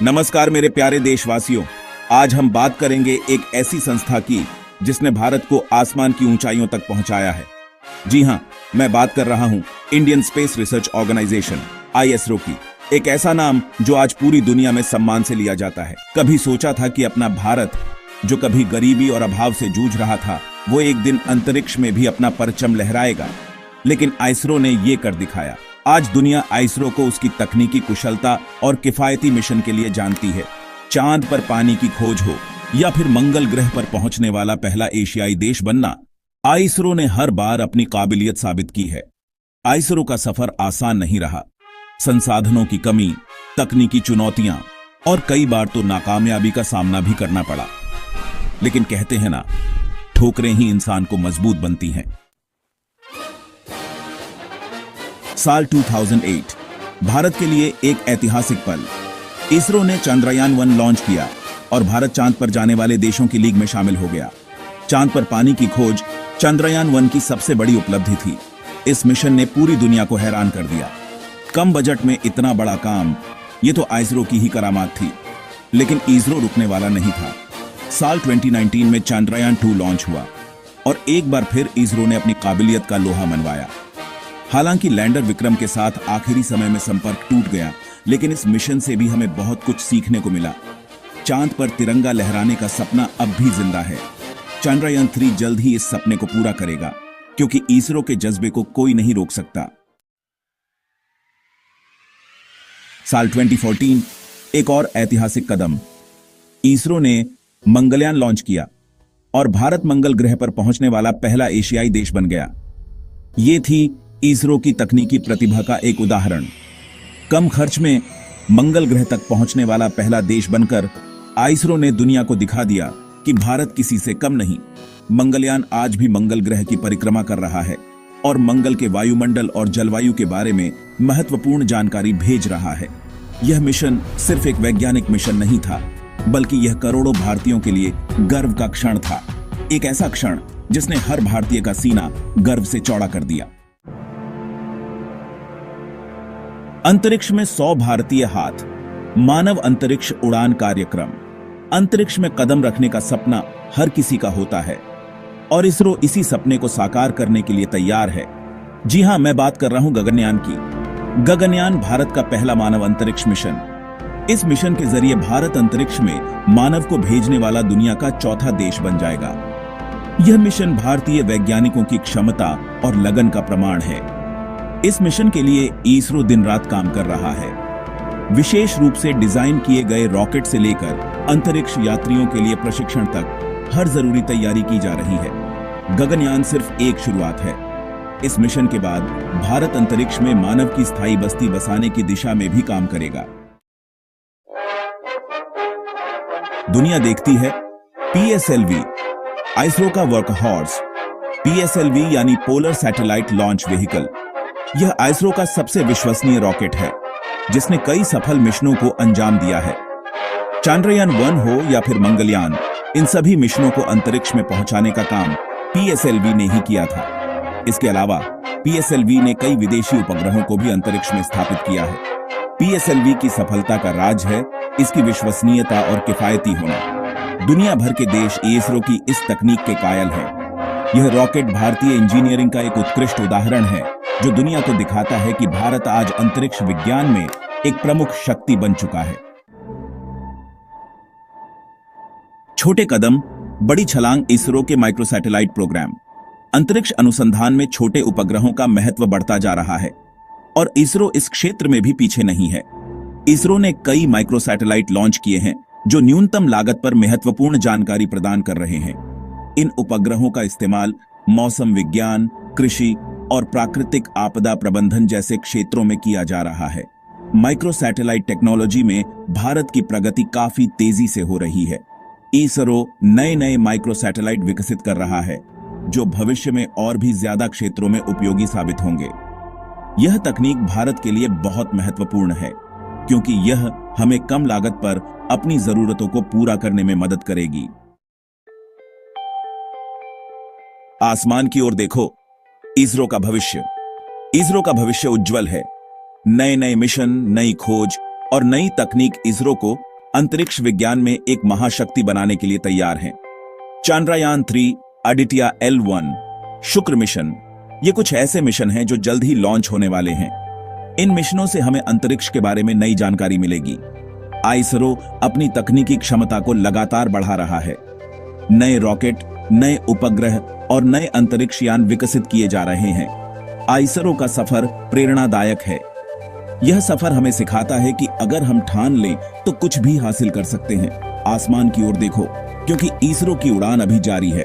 नमस्कार मेरे प्यारे देशवासियों। आज हम बात करेंगे एक ऐसी संस्था की जिसने भारत को आसमान की ऊंचाइयों तक पहुंचाया है। जी हां, मैं बात कर रहा हूं Indian space research organisation ISRO की। एक ऐसा नाम जो आज पूरी दुनिया में सम्मान से लिया जाता है। कभी सोचा था कि अपना भारत, जो कभी गरीबी और अभाव से जूझ रहा था, वो एक दिन अंतरिक्ष में भी अपना परचम लहराएगा। लेकिन आईएसआरओ ने ये कर दिखाया। आज दुनिया आईएसआरओ को उसकी तकनीकी कुशलता और किफायती मिशन के लिए जानती है। चांद पर पानी की खोज हो या फिर मंगल ग्रह पर पहुंचने वाला पहला एशियाई देश बनना, आईएसआरओ ने हर बार अपनी काबिलियत साबित की है। आईएसआरओ का सफर आसान नहीं रहा। संसाधनों की कमी, तकनीकी चुनौतियां और कई बार तो नाकामयाबी का सामना भी करना पड़ा। लेकिन कहते हैं ना, ठोकरें ही इंसान को मजबूत बनती हैं। साल 2008 भारत के लिए एक ऐतिहासिक पल। इसरो ने चंद्रयान-1 लॉन्च किया और भारत चांद पर जाने वाले देशों की लीग में शामिल हो गया। चांद पर पानी की खोज चंद्रयान-1 की सबसे बड़ी उपलब्धि थी। इस मिशन ने पूरी दुनिया को हैरान कर दिया। कम बजट में इतना बड़ा काम, ये तो आईएसआरओ की ही करामात थी। लेकिन इसरो रुकने वाला नहीं था। साल 2019 में चंद्रयान-2 लॉन्च हुआ और एक बार फिर इसरो ने अपनी काबिलियत का लोहा मनवाया। हालांकि लैंडर विक्रम के साथ आखिरी समय में संपर्क टूट गया, लेकिन इस मिशन से भी हमें बहुत कुछ सीखने को मिला। चांद पर तिरंगा लहराने का सपना अब भी जिंदा है। चंद्रयान-3 जल्द ही इस सपने को पूरा करेगा, क्योंकि इसरो के जज्बे को कोई नहीं रोक सकता। साल 2014 एक और ऐतिहासिक कदम। इसरो ने मंगलयान लॉन्च किया और भारत मंगल ग्रह पर पहुंचने वाला पहला एशियाई देश बन गया। यह थी इसरो की तकनीकी प्रतिभा का एक उदाहरण। कम खर्च में मंगल ग्रह तक पहुंचने वाला पहला देश बनकर आईएसआरओ ने दुनिया को दिखा दिया कि भारत किसी से कम नहीं। मंगलयान आज भी मंगल ग्रह की परिक्रमा कर रहा है और मंगल के वायुमंडल और जलवायु के बारे में महत्वपूर्ण जानकारी भेज रहा है। यह मिशन सिर्फ एक वैज्ञानिक मिशन नहीं था, बल्कि यह करोड़ों भारतीयों के लिए गर्व का क्षण था। एक ऐसा क्षण जिसने हर भारतीय का सीना गर्व से चौड़ा कर दिया। अंतरिक्ष में 100 भारतीय हाथ, मानव अंतरिक्ष उड़ान कार्यक्रम। अंतरिक्ष में कदम रखने का सपना हर किसी का होता है और इसरो इसी सपने को साकार करने के लिए तैयार है। जी हां, मैं बात कर रहा हूं गगनयान की। गगनयान भारत का पहला मानव अंतरिक्ष मिशन। इस मिशन के जरिए भारत अंतरिक्ष में मानव को भेजने वाला दुनिया का चौथा देश बन जाएगा। यह मिशन भारतीय वैज्ञानिकों की क्षमता और लगन का प्रमाण है। इस मिशन के लिए इसरो दिन रात काम कर रहा है। विशेष रूप से डिजाइन किए गए रॉकेट से लेकर अंतरिक्ष यात्रियों के लिए प्रशिक्षण तक हर जरूरी तैयारी की जा रही है। गगनयान सिर्फ एक शुरुआत है। इस मिशन के बाद भारत अंतरिक्ष में मानव की स्थायी बस्ती बसाने की दिशा में भी काम करेगा। दुनिया देखती है पीएसएलवी, आईएसआरओ का वर्कहॉर्स। पीएसएलवी यानी पोलर सैटेलाइट लॉन्च व्हीकल। यह आईएसआरओ का सबसे विश्वसनीय रॉकेट है, जिसने कई सफल मिशनों को अंजाम दिया है। चंद्रयान-1 हो या फिर मंगलयान, इन सभी मिशनों को अंतरिक्ष में पहुंचाने का काम पीएसएलवी ने ही किया था। इसके अलावा पीएसएलवी ने कई विदेशी उपग्रहों को भी अंतरिक्ष में स्थापित किया है। पीएसएलवी की सफलता का राज है इसकी विश्वसनीयता और किफायती होना। दुनिया भर के देश इसरो की इस तकनीक के कायल हैं। यह रॉकेट भारतीय इंजीनियरिंग का एक उत्कृष्ट उदाहरण है, जो दुनिया को दिखाता है कि भारत आज अंतरिक्ष विज्ञान में एक प्रमुख शक्ति बन चुका है। छोटे कदम, बड़ी छलांग। इसरो के माइक्रोसैटेलाइट प्रोग्राम। अंतरिक्ष अनुसंधान में छोटे उपग्रहों का महत्व बढ़ता जा रहा है और इसरो इस क्षेत्र में भी पीछे नहीं है। इसरो ने कई माइक्रोसैटेलाइट लॉन्च किए हैं जो न्यूनतम लागत पर महत्वपूर्ण जानकारी प्रदान कर रहे हैं। इन उपग्रहों का इस्तेमाल मौसम विज्ञान, कृषि और प्राकृतिक आपदा प्रबंधन जैसे क्षेत्रों में किया जा रहा है। माइक्रो सैटेलाइट टेक्नोलॉजी में भारत की प्रगति काफी तेजी से हो रही है। इसरो नए नए माइक्रो सैटेलाइट विकसित कर रहा है, जो भविष्य में और भी ज्यादा क्षेत्रों में उपयोगी साबित होंगे। यह तकनीक भारत के लिए बहुत महत्वपूर्ण है, क्योंकि यह हमें कम लागत पर अपनी जरूरतों को पूरा करने में मदद करेगी। आसमान की ओर देखो, इसरो का भविष्य। इसरो का भविष्य उज्जवल है। नए नए मिशन, नई खोज और नई तकनीक इसरो को अंतरिक्ष विज्ञान में एक महाशक्ति बनाने के लिए तैयार हैं। चंद्रयान-3, आदित्य L1, शुक्र मिशन, ये कुछ ऐसे मिशन हैं जो जल्द ही लॉन्च होने वाले हैं। इन मिशनों से हमें अंतरिक्ष के बारे में नई जानकारी मिलेगी। इसरो अपनी तकनीकी क्षमता को लगातार बढ़ा रहा है। नए रॉकेट, नए उपग्रह और नए अंतरिक्ष यान विकसित किए जा रहे हैं। इसरो का सफर प्रेरणादायक है। यह सफर हमें सिखाता है कि अगर हम ठान लें तो कुछ भी हासिल कर सकते हैं। आसमान की ओर देखो, क्योंकि इसरो की उड़ान अभी जारी है।